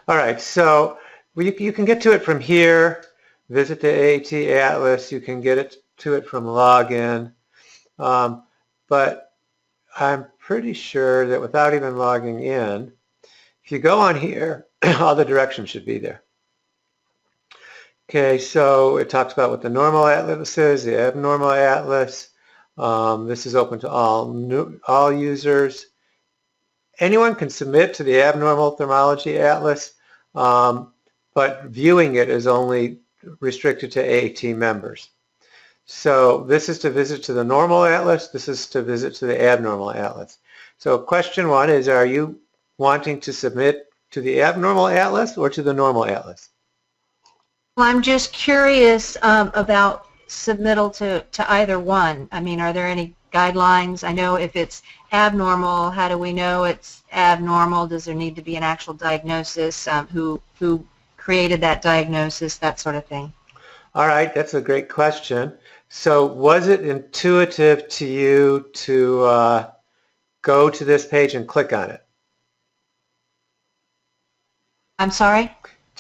All right, so you can get to it from here. Visit the AAT Atlas. You can get to it from login. But I'm pretty sure that without even logging in, if you go on here, all the directions should be there. Okay, so it talks about what the normal atlas is, the abnormal atlas. This is open to all users. Anyone can submit to the abnormal thermology atlas, but viewing it is only restricted to AAT members. So this is to visit to the normal atlas. This is to visit to the abnormal atlas. So question one is, are you wanting to submit to the abnormal atlas or to the normal atlas? Well, I'm just curious about submittal to either one. I mean, are there any guidelines? I know if it's abnormal, how do we know it's abnormal? Does there need to be an actual diagnosis? Who created that diagnosis? That sort of thing. All right, that's a great question. So was it intuitive to you to go to this page and click on it? I'm sorry?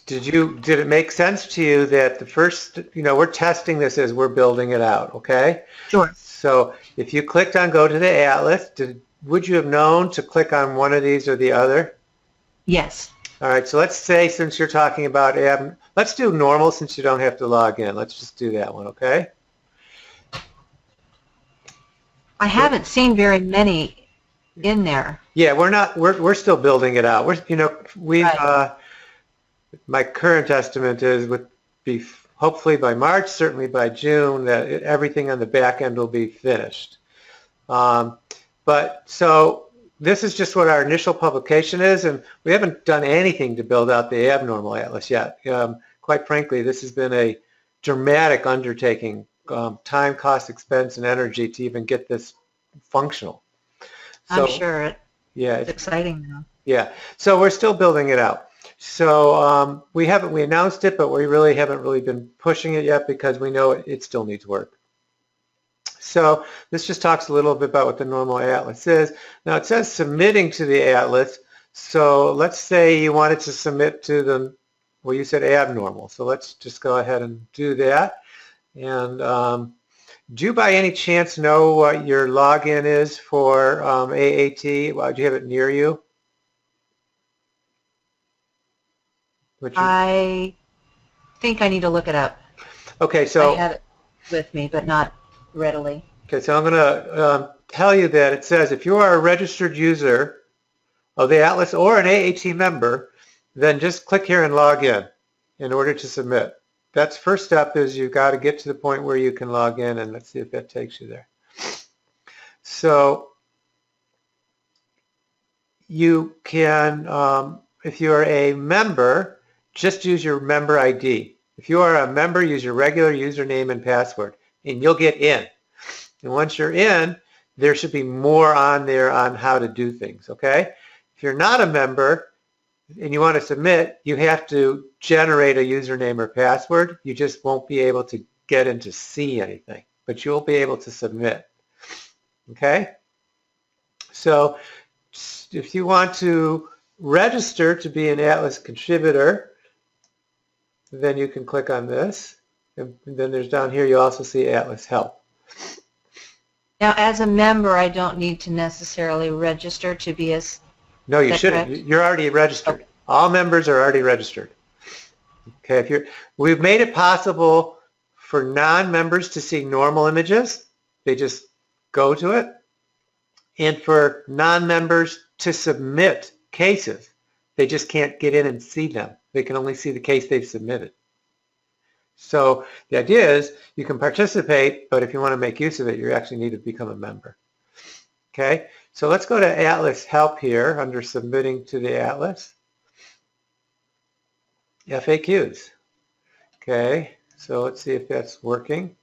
Did it make sense to you that the first, we're testing this as we're building it out, okay? Sure. So if you clicked on go to the atlas, would you have known to click on one of these or the other? Yes. All right, so let's say since you're talking about let's do normal since you don't have to log in. Let's just do that one, okay? I haven't seen very many in there. Yeah, we're still building it out. Right. My current estimate would be hopefully by March, certainly by June, that everything on the back end will be finished. But so this is just what our initial publication is, and we haven't done anything to build out the abnormal atlas yet. Quite frankly, this has been a dramatic undertaking, time, cost, expense, and energy to even get this functional. So, I'm sure yeah, it's exciting now. Yeah, so we're still building it out. So we announced it, but we really haven't been pushing it yet because we know it still needs work. So this just talks a little bit about what the normal atlas is. Now it says submitting to the atlas. So let's say you wanted to submit to you said abnormal. So let's just go ahead and do that. And do you by any chance know what your login is for AAT? Do you have it near you? I think I need to look it up. Okay, so I have it with me, but not readily. Okay, so I'm going to tell you that it says if you are a registered user of the Atlas or an AAT member, then just click here and log in order to submit. That's first step is you've got to get to the point where you can log in, and let's see if that takes you there. So you can, if you are a member, just use your member ID. If you are a member, use your regular username and password, and you'll get in. And once you're in, there should be more on there on how to do things, okay? If you're not a member and you want to submit, you have to generate a username or password. You just won't be able to get in to see anything, but you'll be able to submit, okay? So if you want to register to be an Atlas contributor, then you can click on this. And then there's down here, you also see Atlas Help. Now, as a member, I don't need to necessarily register to be a... No, you shouldn't. Correct? You're already registered. Okay. All members are already registered. Okay, we've made it possible for non-members to see normal images. They just go to it. And for non-members to submit cases, they just can't get in and see them. They can only see the case they've submitted. So the idea is you can participate, but if you want to make use of it, you actually need to become a member. Okay, so let's go to Atlas Help here under Submitting to the Atlas. FAQs. Okay, so let's see if that's working.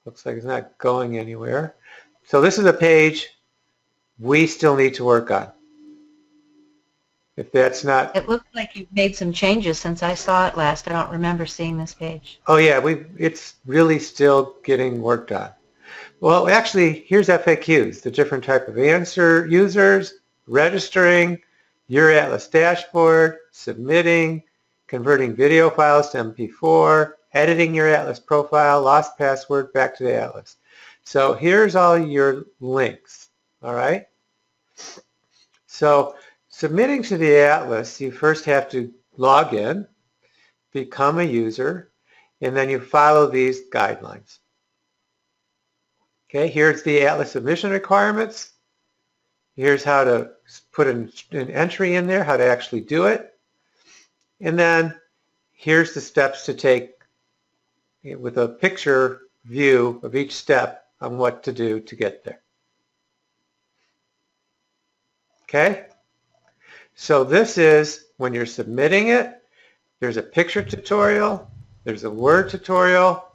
Looks like it's not going anywhere. So this is a page we still need to work on. If that's not... It looks like you've made some changes since I saw it last. I don't remember seeing this page. Oh yeah, it's really still getting worked on. Well, actually, here's FAQs, the different type of answer users, registering, your Atlas dashboard, submitting, converting video files to MP4, editing your Atlas profile, lost password, back to the Atlas. So here's all your links, all right? So submitting to the Atlas, you first have to log in, become a user, and then you follow these guidelines. Okay, here's the Atlas submission requirements. Here's how to put an entry in there, how to actually do it. And then here's the steps to take with a picture view of each step on what to do to get there. Okay? So this is when you're submitting it, there's a picture tutorial, there's a word tutorial,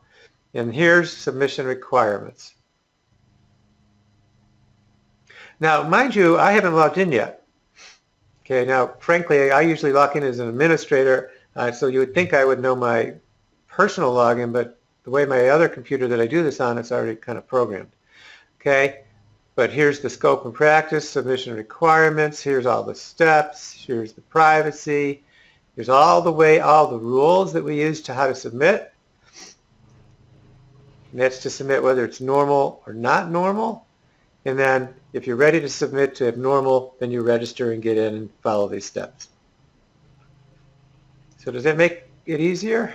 and here's submission requirements. Now, mind you, I haven't logged in yet. Okay, now, frankly, I usually log in as an administrator, so you would think I would know my personal login, but the way my other computer that I do this on, it's already kind of programmed. Okay, but here's the scope and practice, submission requirements, here's all the steps, here's the privacy, here's all the rules that we use to how to submit. And that's to submit whether it's normal or not normal. And then if you're ready to submit to abnormal, then you register and get in and follow these steps. So does that make it easier?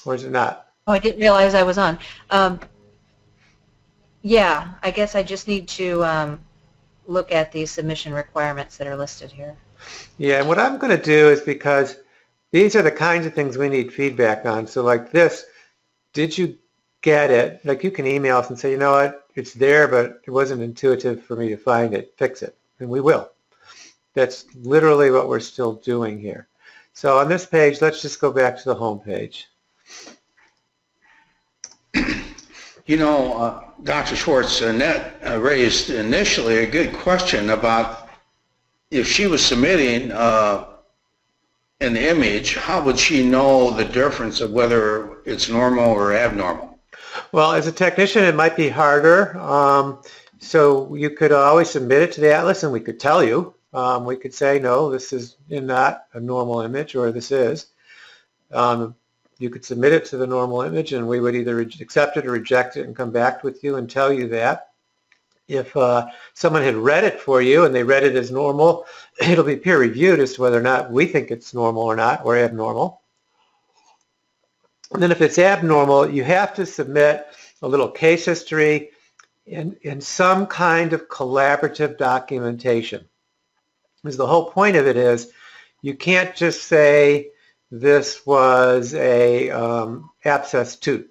Or is it not? Oh, I didn't realize I was on. Yeah, I guess I just need to look at the submission requirements that are listed here. Yeah, and what I'm going to do is, because these are the kinds of things we need feedback on. So like this, did you get it? Like you can email us and say, you know what, it's there, but it wasn't intuitive for me to find it. Fix it. And we will. That's literally what we're still doing here. So on this page, let's just go back to the home page. You know, Dr. Schwartz, Annette raised initially a good question about if she was submitting an image, how would she know the difference of whether it's normal or abnormal? Well, as a technician, it might be harder. So you could always submit it to the Atlas and we could tell you. We could say, no, this is not a normal image, or this is. You could submit it to the normal image and we would either accept it or reject it and come back with you and tell you that. If someone had read it for you and they read it as normal, it'll be peer reviewed as to whether or not we think it's normal or not, or abnormal. And then if it's abnormal, you have to submit a little case history and some kind of collaborative documentation. Because the whole point of it is you can't just say this was a abscess tooth.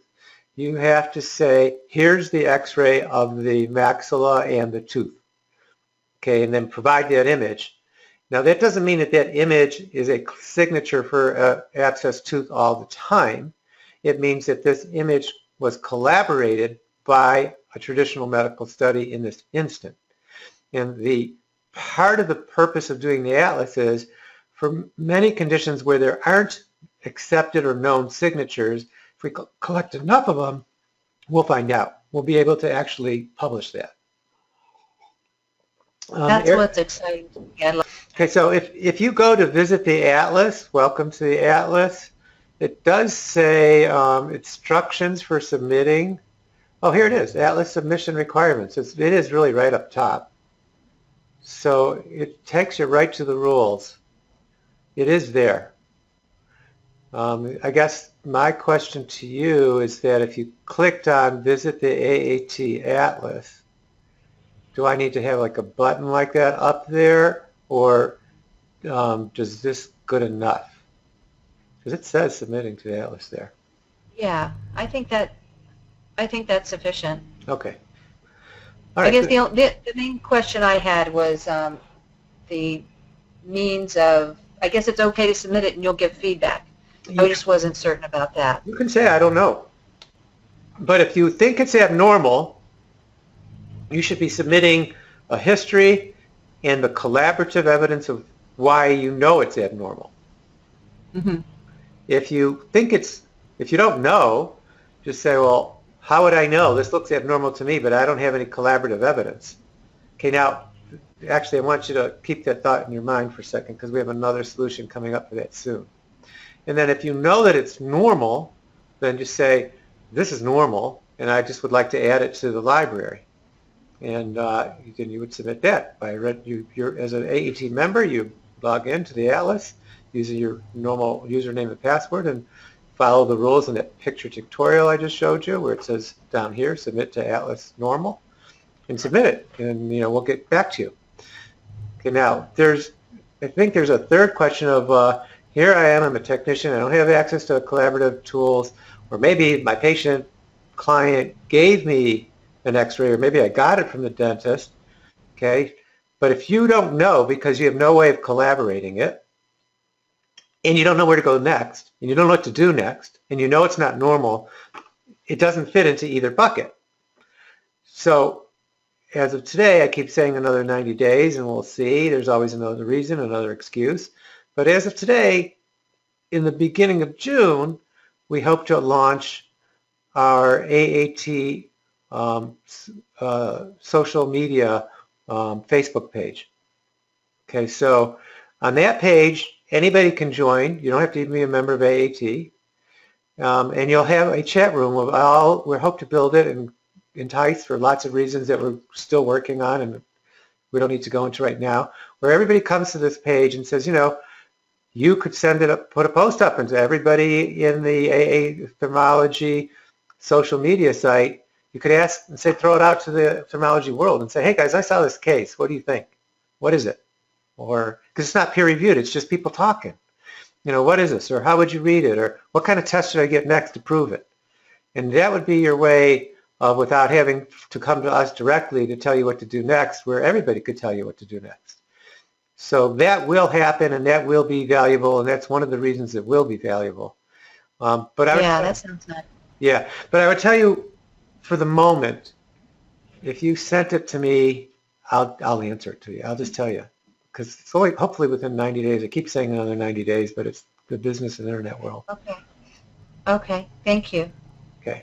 You have to say, here's the x-ray of the maxilla and the tooth. Okay, and then provide that image. Now that doesn't mean that that image is a signature for an abscess tooth all the time. It means that this image was collaborated by a traditional medical study in this instant. And the part of the purpose of doing the Atlas is, for many conditions where there aren't accepted or known signatures, if we collect enough of them, we'll find out. We'll be able to actually publish that. That's what's exciting to me. Okay, so if you go to visit the Atlas, welcome to the Atlas, it does say instructions for submitting. Oh, here it is, Atlas submission requirements. It is really right up top. So it takes you right to the rules. It is there. I guess my question to you is that if you clicked on Visit the AAT Atlas, do I need to have like a button like that up there, or does this good enough? Because it says submitting to the Atlas there. Yeah, I think that's sufficient. Okay. All right. I guess the main question I had was the means of, I guess it's okay to submit it and you'll give feedback. I just wasn't certain about that. You can say, I don't know. But if you think it's abnormal, you should be submitting a history and the collaborative evidence of why you know it's abnormal. Mm-hmm. If you don't know, just say, well, how would I know? This looks abnormal to me, but I don't have any collaborative evidence. Okay, now, actually, I want you to keep that thought in your mind for a second because we have another solution coming up for that soon. And then if you know that it's normal, then just say, this is normal, and I just would like to add it to the library. And then you would submit that. You're, as an AET member, you log into the Atlas using your normal username and password and follow the rules in that picture tutorial I just showed you where it says down here, submit to Atlas normal, and submit it. And, we'll get back to you. Okay, now, I think there's a third question of, here I am, I'm a technician, I don't have access to collaborative tools, or maybe my patient client gave me an x-ray, or maybe I got it from the dentist, okay? But if you don't know because you have no way of collaborating it, and you don't know where to go next, and you don't know what to do next, and you know it's not normal, it doesn't fit into either bucket. So as of today, I keep saying another 90 days, and we'll see. There's always another reason, another excuse. But as of today, in the beginning of June, we hope to launch our AAT social media Facebook page. Okay, so on that page, anybody can join. You don't have to even be a member of AAT. And you'll have a chat room of we hope to build it and entice for lots of reasons that we're still working on and we don't need to go into right now, where everybody comes to this page and says, you could send it up, put a post up into everybody in the AA Thermology social media site. You could ask and say, throw it out to the thermology world and say, hey guys, I saw this case. What do you think? What is it? Or, because it's not peer reviewed, it's just people talking. What is this? Or how would you read it? Or what kind of test should I get next to prove it? And that would be your way of, without having to come to us directly to tell you what to do next, where everybody could tell you what to do next. So that will happen and that will be valuable, and that's one of the reasons it will be valuable. That sounds nice. Yeah, but I would tell you, for the moment, if you sent it to me, I'll answer it to you. I'll just tell you, because it's only hopefully within 90 days. I keep saying another 90 days, but it's the business and internet world. Okay. Thank you.